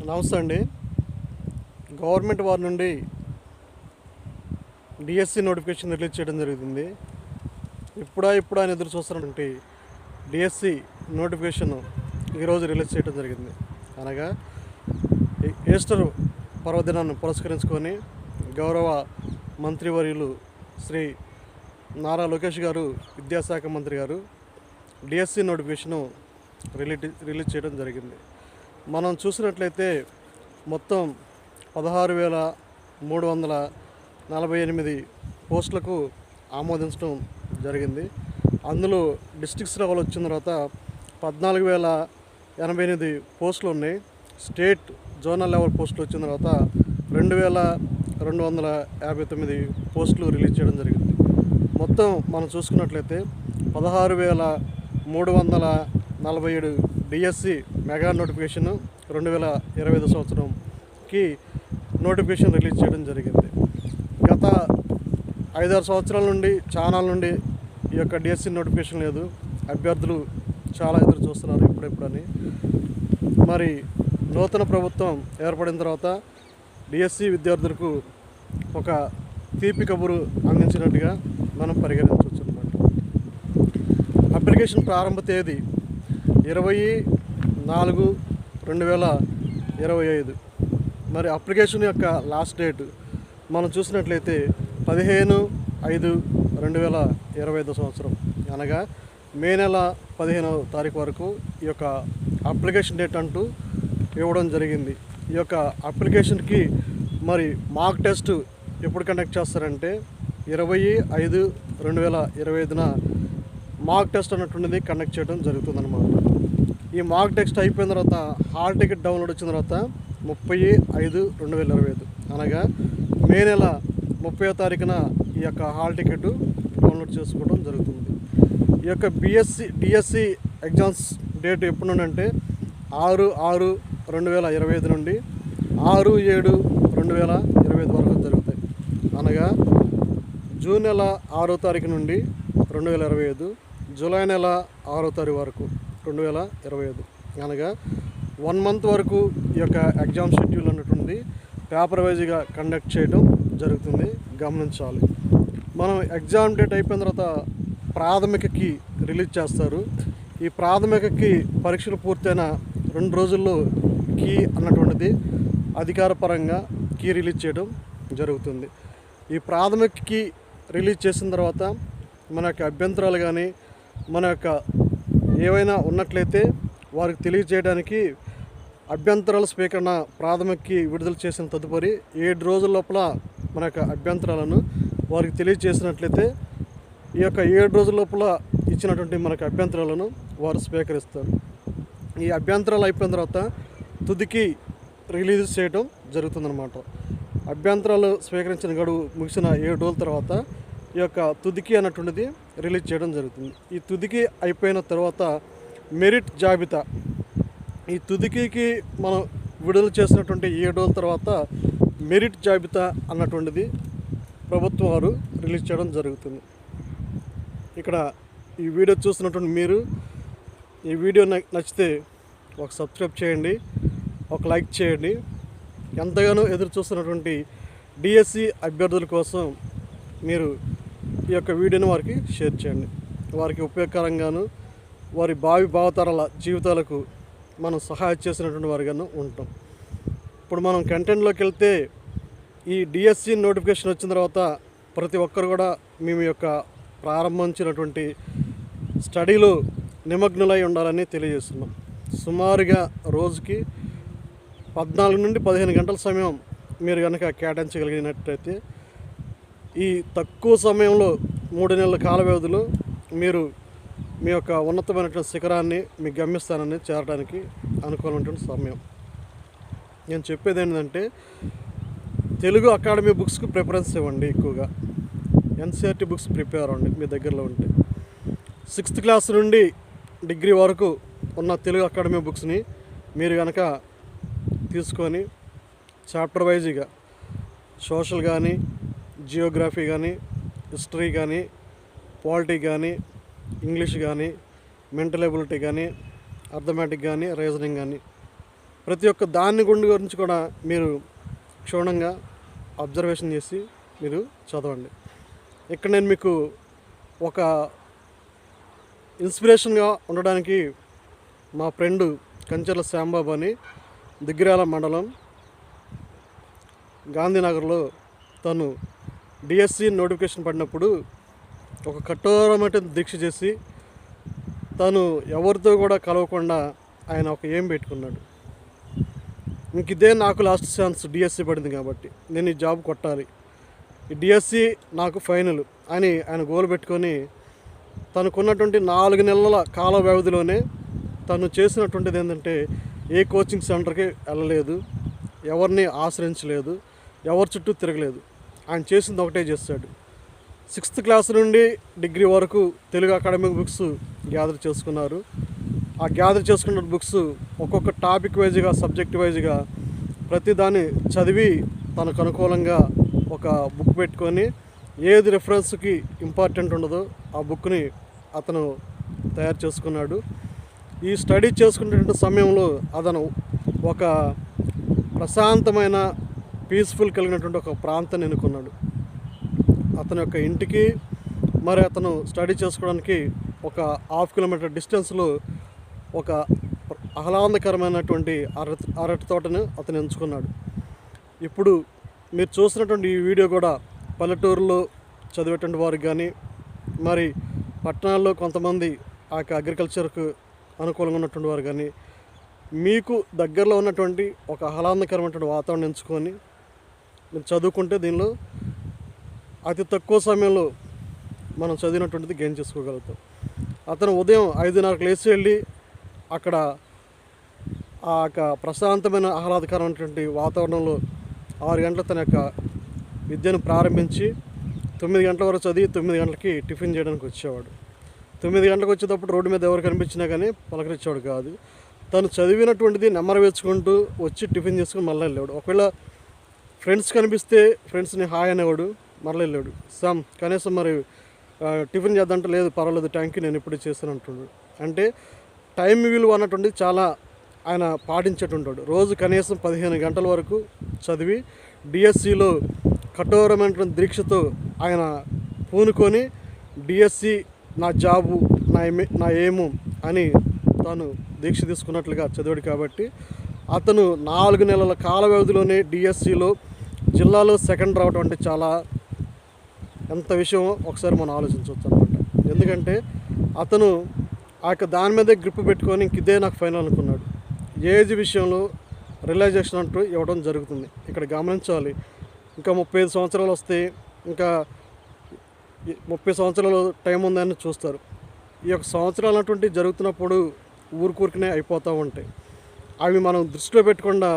నమస్తే అండి. గవర్నమెంట్ వారి నుండి డిఎస్సి నోటిఫికేషన్ రిలీజ్ చేయడం జరుగుతుంది. ఇప్పుడు ఆయన ఎదురు చూస్తున్నటువంటి డిఎస్సి నోటిఫికేషన్ ఈరోజు రిలీజ్ చేయడం జరిగింది. అనగా ఈస్టర్ పర్వదినాన్ని పురస్కరించుకొని గౌరవ మంత్రివర్యులు శ్రీ నారా లోకేష్ గారు, విద్యాశాఖ మంత్రి గారు డిఎస్సి నోటిఫికేషను రిలీజ్ చేయడం జరిగింది. మనం చూసినట్లయితే మొత్తం 16,348 పోస్టులకు ఆమోదించడం జరిగింది. అందులో డిస్ట్రిక్ట్స్ లెవెల్ వచ్చిన తర్వాత 14,088 పోస్టులు ఉన్నాయి. స్టేట్ జోనల్ లెవెల్ పోస్టులు వచ్చిన తర్వాత 2,259 పోస్టులు రిలీజ్ చేయడం జరిగింది. మొత్తం మనం చూసుకున్నట్లయితే 16,347 డిఎస్సి మెగా నోటిఫికేషన్ 2025 సంవత్సరంకి నోటిఫికేషన్ రిలీజ్ చేయడం జరిగింది. గత 5-6 సంవత్సరాల నుండి ఛానల్ నుండి ఈ యొక్క డిఎస్సి నోటిఫికేషన్ లేదు. అభ్యర్థులు చాలా ఎదురు చూస్తున్నారు ఇప్పుడెప్పుడని. మరి నూతన ప్రభుత్వం ఏర్పడిన తర్వాత డిఎస్సి విద్యార్థులకు ఒక తీపి కబురు అందించినట్టుగా మనం పరిగణించవచ్చు అన్నమాట. అప్లికేషన్ ప్రారంభ తేదీ 20/4/2025. మరి అప్లికేషన్ యొక్క లాస్ట్ డేట్ మనం చూసినట్లయితే 15/5/2025 సంవత్సరం, అనగా మే నెల 15వ తారీఖు వరకు ఈ యొక్క అప్లికేషన్ డేట్ అంటూ ఇవ్వడం జరిగింది. ఈ యొక్క అప్లికేషన్కి మరి మాక్ టెస్ట్ ఎప్పుడు కండక్ట్ చేస్తారంటే 20/5/2025న మాక్ టెస్ట్ అన్నటువంటిది కండక్ట్ చేయడం జరుగుతుందన్నమాట. ఈ మాక్ టెస్ట్ అయిపోయిన తర్వాత హాల్ టికెట్ డౌన్లోడ్ వచ్చిన తర్వాత 30/5/2025, అనగా మే నెల 30వ తారీఖున ఈ యొక్క హాల్ టికెట్ డౌన్లోడ్ చేసుకోవడం జరుగుతుంది. ఈ యొక్క డిఎస్సి ఎగ్జామ్స్ డేట్ ఎప్పుడు నుండి అంటే 6/6/2025 నుండి 6/7/2025 వరకు జరుగుతాయి. అనగా జూన్ నెల 6వ తారీఖు నుండి 2025, జూలై నెల 6వ తారీఖు వరకు 2025, అనగా 1 మంత్ వరకు ఈ యొక్క ఎగ్జామ్ షెడ్యూల్ అన్నటువంటి పేపర్ వైజ్గా కండక్ట్ చేయడం జరుగుతుంది, గమనించాలి. మనం ఎగ్జామ్ డేట్ అయిపోయిన తర్వాత ప్రాథమికకి రిలీజ్ చేస్తారు. ఈ ప్రాథమికకి పరీక్షలు పూర్తయిన 2 రోజుల్లో కీ అన్నటువంటిది అధికారపరంగా కీ రిలీజ్ చేయడం జరుగుతుంది. ఈ ప్రాథమికకి రిలీజ్ చేసిన తర్వాత మన యొక్క అభ్యంతరాలు కానీ మన యొక్క ఏవైనా ఉన్నట్లయితే వారికి తెలియజేయడానికి అభ్యంతరాల స్వీకరణ ప్రాథమికకి విడుదల చేసిన తదుపరి 7 రోజుల లోపల మన యొక్క అభ్యంతరాలను వారికి తెలియజేసినట్లయితే ఈ యొక్క 7 రోజుల లోపల ఇచ్చినటువంటి మనకు అభ్యంతరాలను వారు స్వీకరిస్తారు. ఈ అభ్యంతరాలు అయిపోయిన తర్వాత తుదికి రిలీజ్ చేయడం జరుగుతుందన్నమాట. అభ్యంతరాలు స్వీకరించిన గడువు ముగిసిన 7 రోజుల తర్వాత ఈ యొక్క తుదికి అన్నటువంటిది రిలీజ్ చేయడం జరుగుతుంది. ఈ తుదికి అయిపోయిన తర్వాత మెరిట్ జాబితా, ఈ తుదికి మనం విడుదల చేసినటువంటి 7 రోజుల తర్వాత మెరిట్ జాబితా అన్నటువంటిది ప్రభుత్వం వారు రిలీజ్ చేయడం జరుగుతుంది. ఇక్కడ ఈ వీడియో చూస్తున్నటువంటి మీరు ఈ వీడియో నచ్చితే ఒక సబ్స్క్రైబ్ చేయండి, ఒక లైక్ చేయండి. ఎంతగానో ఎదురు చూస్తున్నటువంటి డిఎస్సి అభ్యర్థుల కోసం మీరు ఈ యొక్క వీడియోని వారికి షేర్ చేయండి. వారికి ఉపయోగకరంగాను వారి భావితరాల జీవితాలకు మనం సహాయం చేసినటువంటి వారిగాను ఉంటాం. ఇప్పుడు మనం కంటెంట్లోకి వెళ్తే ఈ డిఎస్సి నోటిఫికేషన్ వచ్చిన తర్వాత ప్రతి ఒక్కరు కూడా మేము యొక్క ప్రారంభించినటువంటి స్టడీలో నిమగ్నులై ఉండాలని తెలియజేస్తున్నాం. సుమారుగా రోజుకి 14 నుండి 15 గంటల సమయం మీరు కనుక కేటాయించగలిగినట్టయితే ఈ తక్కువ సమయంలో 3 నెలల కాల వ్యవధిలో మీరు మీ యొక్క ఉన్నతమైనటువంటి శిఖరాన్ని మీ గమ్యస్థానాన్ని చేరడానికి అనుకూలమైనటువంటి సమయం. నేను చెప్పేది ఏంటంటే తెలుగు అకాడమీ బుక్స్కి ప్రిఫరెన్స్ ఇవ్వండి. ఎక్కువగా ఎన్సీఆర్టీ బుక్స్ ప్రిపేర్ అవ్వండి మీ దగ్గరలో ఉంటే. 6th క్లాస్ నుండి డిగ్రీ వరకు ఉన్న తెలుగు అకాడమీ బుక్స్ని మీరు కనుక తీసుకొని చాప్టర్ వైజ్గా సోషల్ కానీ, జియోగ్రఫీ కానీ, హిస్టరీ కానీ, పాలిటీ కానీ, ఇంగ్లీష్ కానీ, మెంటల్ ఎబిలిటీ కానీ, అర్థమెటిక్ కానీ, రీజనింగ్ కానీ ప్రతి ఒక్క దాన్ని గురించి కూడా మీరు క్షుణ్ణంగా అబ్జర్వేషన్ చేసి మీరు చదవండి. ఇక్కడ నేను మీకు ఒక ఇన్స్పిరేషన్గా ఉండడానికి మా ఫ్రెండు కంచెర్ల శ్యాంబాబు అని దిగ్గిరాల మండలం గాంధీనగర్లో తను డిఎస్సి నోటిఫికేషన్ పడినప్పుడు ఒక కఠోరమైన దీక్ష చేసి తను ఎవరితో కూడా కలవకుండా ఆయన ఒక ఏం పెట్టుకున్నాడు. ఇంక ఇదే నాకు లాస్ట్ ఛాన్స్, డిఎస్సి పడింది కాబట్టి నేను ఈ జాబ్ కొట్టాలి, ఈ డిఎస్సి నాకు ఫైనల్ అని ఆయన గోల్ పెట్టుకొని తనకున్నటువంటి 4 నెలల కాల వ్యవధిలోనే తను చేసినటువంటిది ఏంటంటే ఏ కోచింగ్ సెంటర్కి వెళ్ళలేదు, ఎవరిని ఆశ్రయించలేదు, ఎవరి చుట్టూ తిరగలేదు. ఆయన చేసింది ఒకటే చేస్తాడు. 6th క్లాస్ నుండి డిగ్రీ వరకు తెలుగు అకాడమిక్ బుక్స్ గ్యాదర్ చేసుకున్నారు. ఆ గ్యాదర్ చేసుకున్న బుక్స్ ఒక్కొక్క టాపిక్ వైజ్గా, సబ్జెక్ట్ వైజ్గా ప్రతిదాన్ని చదివి తనకు అనుకూలంగా ఒక బుక్ పెట్టుకొని ఏది రిఫరెన్స్కి ఇంపార్టెంట్ ఉండదో ఆ బుక్ని అతను తయారు చేసుకున్నాడు. ఈ స్టడీ చేసుకునేటువంటి సమయంలో అతను ఒక ప్రశాంతమైన పీస్ఫుల్ కలిగినటువంటి ఒక ప్రాంతాన్ని ఎన్నుకున్నాడు. అతని యొక్క ఇంటికి మరి అతను స్టడీ చేసుకోవడానికి ఒక 1/2 కిలోమీటర్ డిస్టెన్స్లో ఒక ఆహ్లాదకరమైనటువంటి అరటి తోటను అతను ఎంచుకున్నాడు. ఇప్పుడు మీరు చూసినటువంటి ఈ వీడియో కూడా పల్లెటూరులో చదివేటువంటి వారికి కానీ, మరి పట్టణాల్లో కొంతమంది ఆ యొక్క అగ్రికల్చర్కు అనుకూలంగా ఉన్నటువంటి వారు కానీ, మీకు దగ్గరలో ఉన్నటువంటి ఒక ఆహ్లాదకరమైనటువంటి వాతావరణం ఎంచుకొని మీరు చదువుకుంటే దీనిలో అతి తక్కువ సమయంలో మనం చదివినటువంటిది గెయిన్ చేసుకోగలుగుతాం. అతను ఉదయం 5:30కి లేచి వెళ్ళి అక్కడ ఆ యొక్క ప్రశాంతమైన ఆహ్లాదకరమైనటువంటి వాతావరణంలో 6 గంటల తన యొక్క విద్యను ప్రారంభించి 9 గంటల వరకు చదివి 9 గంటలకి టిఫిన్ చేయడానికి వచ్చేవాడు. 9 గంటలకు వచ్చేటప్పుడు రోడ్డు మీద ఎవరు కనిపించినా కానీ పలకరించేవాడు కాదు. తను చదివినటువంటిది నెమ్మర వేసుకుంటూ వచ్చి టిఫిన్ చేసుకుని మళ్ళీ వెళ్ళేవాడు. ఒకవేళ ఫ్రెండ్స్ కనిపిస్తే ఫ్రెండ్స్ని హాయ్ అనేవాడు, మళ్ళీ వెళ్ళాడు. కనీసం మరి టిఫిన్ చేద్దంటే లేదు పర్వాలేదు థ్యాంక్ యూ నేను ఇప్పుడు చేస్తాను అంటున్నాడు. అంటే టైం విలువ అన్నటువంటిది చాలా ఆయన పాటించేటుంటాడు. రోజు కనీసం 15 గంటల వరకు చదివి డిఎస్సిలో కఠోరమైనటువంటి దీక్షతో ఆయన పూనుకొని డిఎస్సి నా జాబు నా ఏము అని తాను దీక్ష తీసుకున్నట్లుగా చదివాడు. కాబట్టి అతను 4 నెలల కాల వ్యవధిలోనే డిఎస్సిలో జిల్లాలో సెకండ్ రావడం అంటే చాలా ఎంత విషయమో ఒకసారి మనం ఆలోచించవచ్చు అనమాట. ఎందుకంటే అతను ఆ యొక్క దాని మీదే గ్రిప్ పెట్టుకొని ఇంక ఇదే నాకు ఫైనల్ అనుకున్నాడు. ఏజ్ విషయంలో రియలైజేషన్ అంటూ ఇవ్వడం జరుగుతుంది. ఇక్కడ గమనించాలి, ఇంకా 35 సంవత్సరాలు వస్తే ఇంకా 30 సంవత్సరాలు టైం ఉందని చూస్తారు. ఈ యొక్క సంవత్సరాలు అటువంటి జరుగుతున్నప్పుడు ఊరికూరికనే అయిపోతూ ఉంటాయి. అవి మనం దృష్టిలో పెట్టకుండా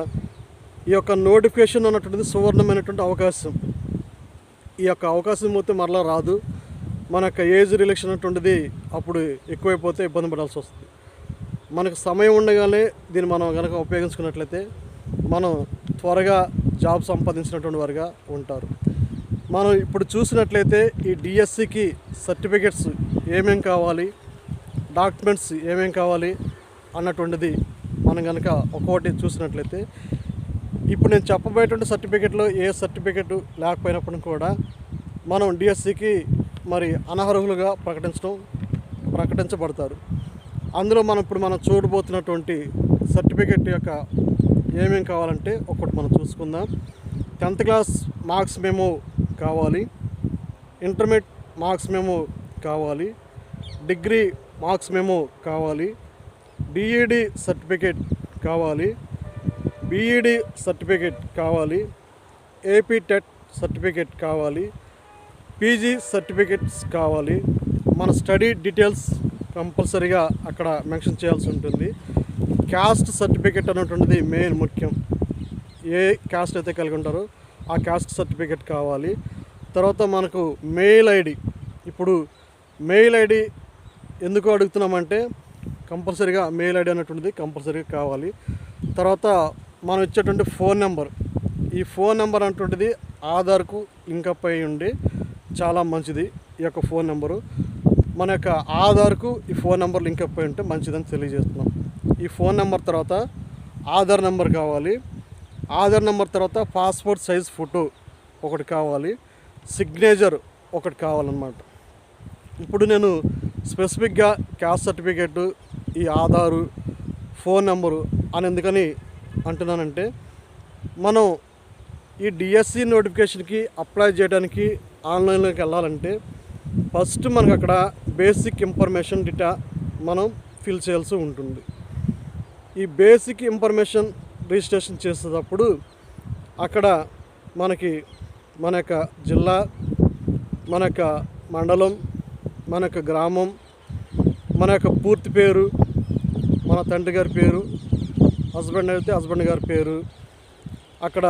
ఈ యొక్క నోటిఫికేషన్ అన్నటువంటిది సువర్ణమైనటువంటి అవకాశం. ఈ యొక్క అవకాశం పోతే మరలా రాదు. మన యొక్క ఏజ్ రిలేషన్ అటువంటిది అప్పుడు ఎక్కువైపోతే ఇబ్బంది పడాల్సి వస్తుంది. మనకు సమయం ఉండగానే దీన్ని మనం కనుక ఉపయోగించుకున్నట్లయితే మనం త్వరగా జాబ్ సంపాదించినటువంటి వారుగా ఉంటారు. మనం ఇప్పుడు చూసినట్లయితే ఈ డిఎస్సికి సర్టిఫికెట్స్ ఏమేం కావాలి, డాక్యుమెంట్స్ ఏమేం కావాలి అన్నటువంటిది మనం కనుక ఒక్కొక్కటి చూసినట్లయితే ఇప్పుడు నేను చెప్పబోయేటువంటి సర్టిఫికెట్లో ఏ సర్టిఫికెట్ లేకపోయినప్పుడు కూడా మనం డిఎస్సికి మరి అనర్హులుగా ప్రకటించబడతారు. అందులో మనం చూడబోతున్నటువంటి సర్టిఫికెట్ యొక్క ఏమేం కావాలంటే ఒకటి మనం చూసుకుందాం. 10th క్లాస్ మార్క్స్ మెమో కావాలి, ఇంటర్మీడియట్ మార్క్స్ మెమో కావాలి, డిగ్రీ మార్క్స్ మెమో కావాలి, డిఈడి సర్టిఫికెట్ కావాలి, బిఈడి సర్టిఫికెట్ కావాలి, ఏపీ టెట్ సర్టిఫికెట్ కావాలి, పీజీ సర్టిఫికెట్స్ కావాలి. మన స్టడీ డీటెయిల్స్ కంపల్సరీగా అక్కడ మెన్షన్ చేయాల్సి ఉంటుంది. క్యాస్ట్ సర్టిఫికెట్ అనేటువంటిది మెయిన్ ముఖ్యం. ఏ క్యాస్ట్ అయితే కలిగి ఉంటారో ఆ క్యాస్ట్ సర్టిఫికెట్ కావాలి. తర్వాత మనకు మెయిల్ ఐడి. ఇప్పుడు మెయిల్ ఐడి ఎందుకు అడుగుతున్నామంటే కంపల్సరీగా మెయిల్ ఐడి అనేటువంటిది కంపల్సరీగా కావాలి. తర్వాత మనం ఇచ్చేటువంటి ఫోన్ నెంబర్, ఈ ఫోన్ నెంబర్ అనేటువంటిది ఆధార్కు లింకప్ అయి ఉండి చాలా మంచిది. ఈ యొక్క ఫోన్ నెంబరు మన యొక్క ఆధార్కు ఈ ఫోన్ నెంబర్ లింకప్ అయి ఉంటే మంచిదని తెలియజేస్తున్నాం. ఈ ఫోన్ నెంబర్ తర్వాత ఆధార్ నెంబర్ కావాలి. ఆధార్ నెంబర్ తర్వాత పాస్పోర్ట్ సైజ్ ఫోటో ఒకటి కావాలి, సిగ్నేచర్ ఒకటి కావాలన్నమాట. ఇప్పుడు నేను స్పెసిఫిక్గా క్యాస్ట్ సర్టిఫికేటు, ఈ ఆధారు, ఫోన్ నెంబరు అని ఎందుకని అంటున్నానంటే, మనం ఈ డిఎస్సి నోటిఫికేషన్కి అప్లై చేయడానికి ఆన్లైన్లోకి వెళ్ళాలంటే ఫస్ట్ మనకు అక్కడ బేసిక్ ఇన్ఫర్మేషన్ డేటా మనం ఫిల్ చేయాల్సి ఉంటుంది. ఈ బేసిక్ ఇన్ఫర్మేషన్ రిజిస్ట్రేషన్ చేసేటప్పుడు అక్కడ మనకి మన యొక్క జిల్లా, మన యొక్క మండలం, మన యొక్క గ్రామం, మన యొక్క పూర్తి పేరు, మన తండ్రి గారి పేరు, హస్బెండ్ అయితే హస్బెండ్ గారి పేరు, అక్కడ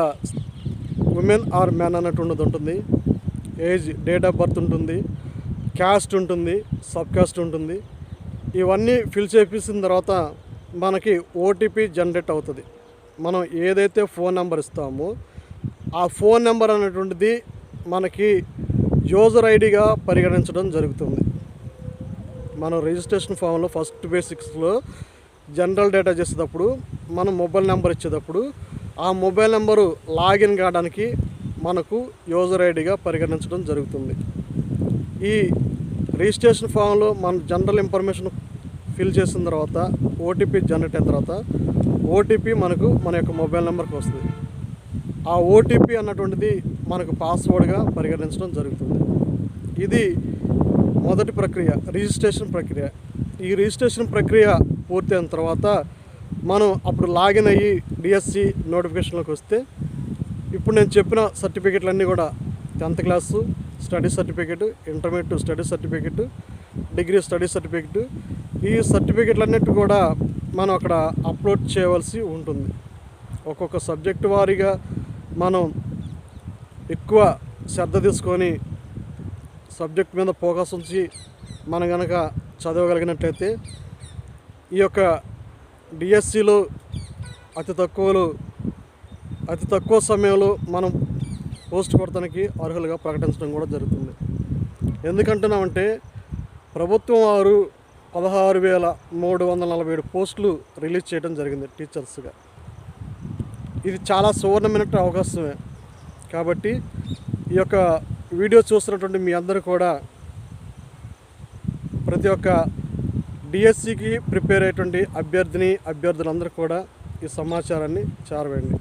ఉమెన్ ఆర్ మ్యాన్ అన్నట్టు ఉంటుంది, ఏజ్, డేట్ ఆఫ్ బర్త్ ఉంటుంది, క్యాస్ట్ ఉంటుంది, సబ్ క్యాస్ట్ ఉంటుంది. ఇవన్నీ ఫిల్ చేసిన తర్వాత మనకి ఓటీపీ జనరేట్ అవుతుంది. మనం ఏదైతే ఫోన్ నెంబర్ ఇస్తామో ఆ ఫోన్ నెంబర్ అనేటువంటిది మనకి యూజర్ ఐడిగా పరిగణించడం జరుగుతుంది. మనం రిజిస్ట్రేషన్ ఫామ్లో ఫస్ట్ బేసిక్స్లో జనరల్ డేటా చేసేటప్పుడు మనం మొబైల్ నెంబర్ ఇచ్చేటప్పుడు ఆ మొబైల్ నెంబరు లాగిన్ కావడానికి మనకు యూజర్ ఐడిగా పరిగణించడం జరుగుతుంది. ఈ రిజిస్ట్రేషన్ ఫామ్లో మన జనరల్ ఇన్ఫర్మేషన్ ఫిల్ చేసిన తర్వాత ఓటీపీ జనరేట్ అయిన తర్వాత ఓటీపీ మనకు మన యొక్క మొబైల్ నెంబర్కి వస్తుంది. ఆ ఓటీపీ అన్నటువంటిది మనకు పాస్వర్డ్గా పరిగణించడం జరుగుతుంది. ఇది మొదటి ప్రక్రియ, రిజిస్ట్రేషన్ ప్రక్రియ. ఈ రిజిస్ట్రేషన్ ప్రక్రియ పూర్తయిన తర్వాత మనం అప్పుడు లాగిన్ అయ్యి డిఎస్సి నోటిఫికేషన్లోకి వస్తే ఇప్పుడు నేను చెప్పిన సర్టిఫికెట్లన్నీ కూడా 10th class study certificate, intermediate study certificate, degree study certificate, ఈ సర్టిఫికెట్లన్నిటి కూడా మనం అక్కడ అప్లోడ్ చేయవలసి ఉంటుంది. ఒక్కొక్క సబ్జెక్టు వారీగా మనం ఎక్కువ శ్రద్ధ తీసుకొని సబ్జెక్ట్ మీద ఫోకస్ ఉంచి మనం కనుక చదవగలిగినట్లయితే ఈ యొక్క డిఎస్సిలో అతి తక్కువ సమయంలో మనం పోస్ట్ కొడతానికి అర్హులుగా ప్రకటించడం కూడా జరుగుతుంది. ఎందుకంటున్నామంటే ప్రభుత్వం వారు 16,347 పోస్టులు రిలీజ్ చేయడం జరిగింది టీచర్స్గా. ఇది చాలా సువర్ణమైన అవకాశమే. కాబట్టి ఈ యొక్క వీడియో చూస్తున్నటువంటి మీ అందరూ కూడా ప్రతి ఒక్క డిఎస్సికి ప్రిపేర్ అయ్యేటువంటి అభ్యర్థులందరూ కూడా ఈ సమాచారాన్ని చేరవేయండి.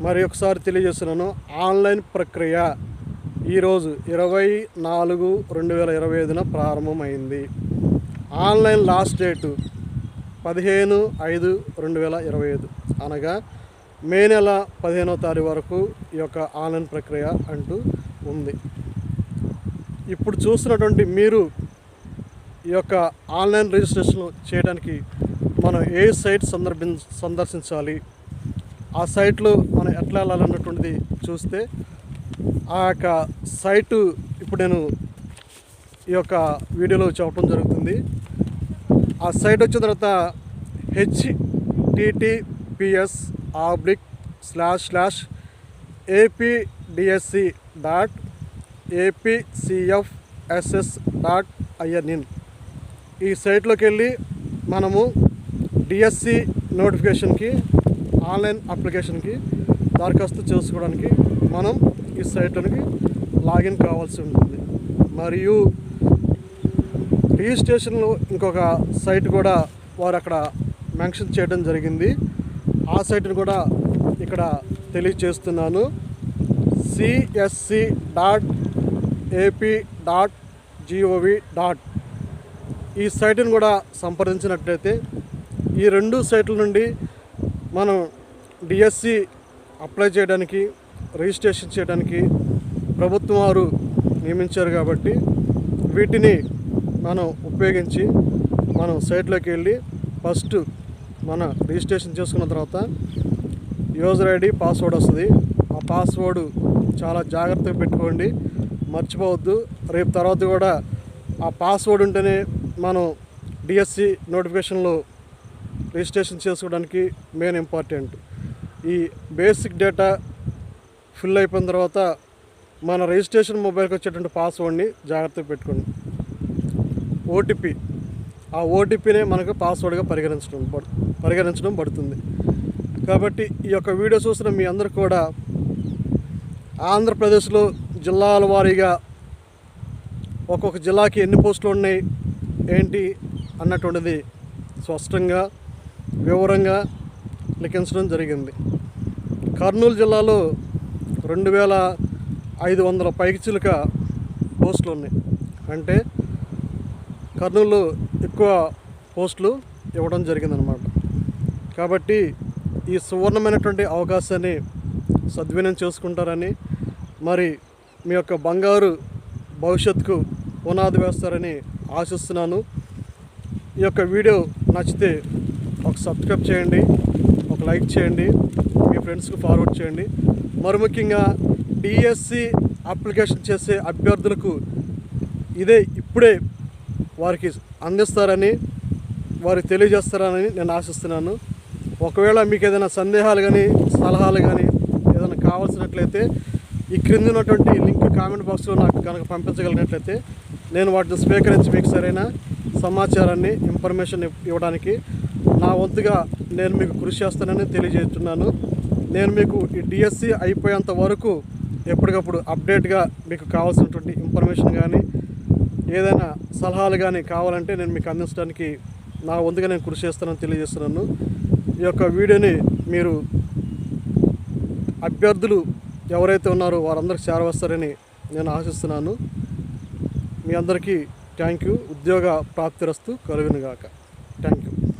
మరి ఒకసారి తెలియజేస్తున్నాను, ఆన్లైన్ ప్రక్రియ ఈరోజు 24/2025 ప్రారంభమైంది. ఆన్లైన్ లాస్ట్ డేటు 15/5/2025 అనగా మే నెల 15వ తారీఖు వరకు ఈ యొక్క ఆన్లైన్ ప్రక్రియ అంటూ ఉంది. ఇప్పుడు చూస్తున్నటువంటి మీరు ఈ యొక్క ఆన్లైన్ రిజిస్ట్రేషన్ చేయడానికి మనం ఏ సైట్ సందర్శించాలి, ఆ సైట్లో మనం ఎట్లా వెళ్ళాలన్నటువంటిది చూస్తే ఆ యొక్క సైటు ఇప్పుడు నేను ఈ యొక్క వీడియోలో చెప్పడం జరుగుతుంది. ఆ సైట్ వచ్చిన తర్వాత https://apdsc.apcfss.in ఈ సైట్లోకి వెళ్ళి మనము డిఎస్సి నోటిఫికేషన్కి ఆన్లైన్ అప్లికేషన్కి దరఖాస్తు చేసుకోవడానికి మనం ఈ సైట్లోనికి లాగిన్ కావాల్సి ఉంటుంది. మరియు రిజిస్ట్రేషన్లో ఇంకొక సైట్ కూడా వారు అక్కడ మెన్షన్ చేయడం జరిగింది. ఆ సైట్ని కూడా ఇక్కడ తెలియజేస్తున్నాను. csc.ap.gov. ఈ సైట్ని కూడా సంప్రదించినట్లయితే ఈ రెండు సైట్ల నుండి మనం డిఎస్సి అప్లై చేయడానికి, రిజిస్ట్రేషన్ చేయడానికి ప్రభుత్వం వారు నియమించారు. కాబట్టి వీటిని మనం ఉపయోగించి మనం సైట్లోకి వెళ్ళి ఫస్ట్ మన రిజిస్ట్రేషన్ చేసుకున్న తర్వాత యూజర్ ఐడి, పాస్వర్డ్ వస్తుంది. ఆ పాస్వర్డ్ చాలా జాగ్రత్తగా పెట్టుకోండి, మర్చిపోవద్దు. రేపు తర్వాత కూడా ఆ పాస్వర్డ్ ఉంటేనే మనం డిఎస్సి నోటిఫికేషన్లో రిజిస్ట్రేషన్ చేసుకోవడానికి మెయిన్ ఇంపార్టెంట్. ఈ బేసిక్ డేటా ఫిల్ అయిపోయిన తర్వాత మన రిజిస్ట్రేషన్ మొబైల్కి వచ్చేటువంటి పాస్వర్డ్ని జాగ్రత్తగా పెట్టుకోండి. ఓటీపీ, ఆ ఓటీపీనే మనకు పాస్వర్డ్గా పరిగణించడం పరిగణించడం పడుతుంది. కాబట్టి ఈ యొక్క వీడియో చూసిన మీ అందరూ కూడా ఆంధ్రప్రదేశ్లో జిల్లాల వారీగా ఒక్కొక్క జిల్లాకి ఎన్ని పోస్టులు ఉన్నాయి ఏంటి అన్నటువంటిది స్పష్టంగా వివరంగా లిఖించడం జరిగింది. కర్నూలు జిల్లాలో 2500 పైకి చిలుక పోస్టులు ఉన్నాయి. అంటే కర్నూలు ఎక్కువ పోస్టులు ఇవ్వడం జరిగిందనమాట. కాబట్టి ఈ సువర్ణమైనటువంటి అవకాశాన్ని సద్వినియోగం చేసుకుంటారని, మరి మీ యొక్క బంగారు భవిష్యత్తుకు పునాది వేస్తారని ఆశిస్తున్నాను. ఈ యొక్క వీడియో నచ్చితే ఒక సబ్స్క్రైబ్ చేయండి, ఒక లైక్ చేయండి, మీ ఫ్రెండ్స్కి ఫార్వర్డ్ చేయండి. మరి ముఖ్యంగా డిఎస్సి అప్లికేషన్ చేసే అభ్యర్థులకు ఇప్పుడే వారికి అందిస్తారని, వారికి తెలియజేస్తారని నేను ఆశిస్తున్నాను. ఒకవేళ మీకు ఏదైనా సందేహాలు కానీ సలహాలు కానీ ఏదైనా కావాల్సినట్లయితే ఈ క్రింద ఉన్నటువంటి లింక్ కామెంట్ బాక్స్లో నాకు కనుక పంపించగలిగినట్లయితే నేను వాటిని స్వీకరించి మీకు సరైన సమాచారాన్ని ఇన్ఫర్మేషన్ ఇవ్వడానికి నా వంతుగా నేను మీకు కృషి చేస్తానని తెలియజేస్తున్నాను. నేను మీకు ఈ డిఎస్సి అయిపోయేంత వరకు ఎప్పటికప్పుడు అప్డేట్గా మీకు కావాల్సినటువంటి ఇన్ఫర్మేషన్ కానీ ఏదైనా సలహాలు కానీ కావాలంటే నేను మీకు అందించడానికి నా వంతుగా నేను కృషి చేస్తానని తెలియజేస్తున్నాను. ఈ యొక్క వీడియోని మీరు అభ్యర్థులు ఎవరైతే ఉన్నారో వారందరికీ చేరవస్తారని నేను ఆశిస్తున్నాను. మీ అందరికీ థ్యాంక్ యూ. ఉద్యోగ ప్రాప్తిరస్తు కలుగునుగాక. Thank you.